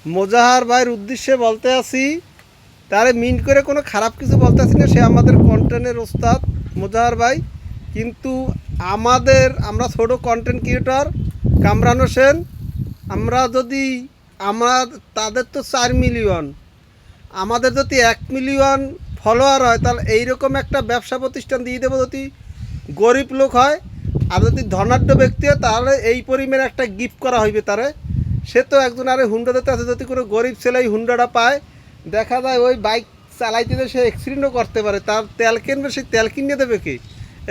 মোজাহার ভাইয়ের উদ্দেশ্যে বলতে আছি, তারে মিন করে কোনো খারাপ কিছু বলতে আছি না। সে আমাদের কন্টেন্টের ওস্তাদ মোজাহার ভাই। কিন্তু আমরা ছোট কন্টেন্ট ক্রিয়েটর কামরান হোসেন, আমরা যদি আমরা তাদের তো 4 মিলিয়ন, আমাদের যদি 1 মিলিয়ন ফলোয়ার হয় তাহলে এইরকম একটা ব্যবসা প্রতিষ্ঠান দিয়ে দেবো। যদি গরিব লোক হয় আর যদি ধনাঢ্য ব্যক্তি হয় তাহলে এই পরিমাণে একটা গিফট করা হইবে তারে। সে তো একজন আরে হুন্ডা দিতে আছে, যদি কোনো গরিব ছেলে এই হুন্ডাটা পায়, দেখা যায় ওই বাইক চালাইতে সে অ্যাক্সিডেন্টও করতে পারে, তার তেল কিনবে, সেই তেল কিনে দেবে কি?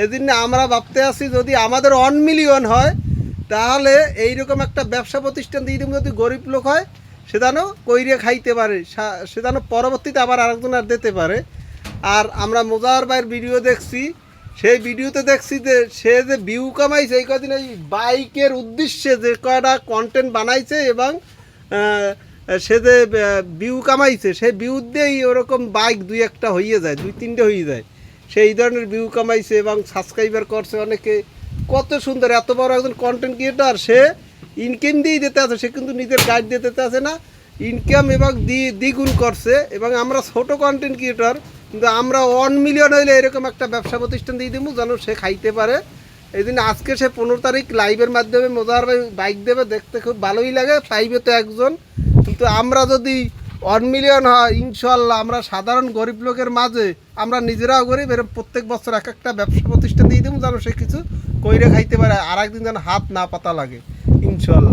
এই জন্য আমরা ভাবতে আছি যদি আমাদের 1 মিলিয়ন হয় তাহলে এইরকম একটা ব্যবসা প্রতিষ্ঠান দিয়ে দেবো। যদি গরিব লোক হয় সে যেন কইরে খাইতে পারে, সে যেন পরবর্তীতে আবার আরেকজন আর দিতে পারে। আর আমরা মোজাহার ভাইয়ের ভিডিও দেখছি, সেই ভিডিওতে দেখছি যে সে যে ভিউ কামাইছে এই কদিন এই বাইকের উদ্দেশ্যে যে কয়টা কন্টেন্ট বানাইছে এবং সে যে ভিউ কামাইছে সেই ভিউ দিয়েই ওরকম বাইক 2-1টা হয়ে যায়, 2-3টে হয়ে যায়। সেই ধরনের ভিউ কামাইছে এবং সাবস্ক্রাইবার করছে অনেকে। কত সুন্দর, এত বড় একজন কন্টেন্ট ক্রিয়েটার, সে ইনকাম দিয়েই দিতে আছে, সে কিন্তু নিজের গাইড দিতে আছে না, ইনকাম এবং দ্বিগুণ করছে। এবং আমরা ছোট কন্টেন্ট ক্রিয়েটর, কিন্তু আমরা 1 মিলিয়ন হইলে এরকম একটা ব্যবসা প্রতিষ্ঠান দিয়ে দেবো যেন সে খাইতে পারে। এই জন্য আজকে সে 15 তারিখ লাইভের মাধ্যমে মোজাহার ভাই বাইক দেবে, দেখতে খুব ভালোই লাগে, পাইবে তো একজন। কিন্তু আমরা যদি 1 মিলিয়ন হয় ইনশাল্লাহ আমরা সাধারণ গরিব লোকের মাঝে, আমরা নিজেরাও গরিব, এরকম প্রত্যেক বছর এক একটা ব্যবসা প্রতিষ্ঠান দিয়ে দেবো যেন সে কিছু কইরে খাইতে পারে, আর একদিন যেন হাত না পাতা লাগে ইনশাল্লাহ।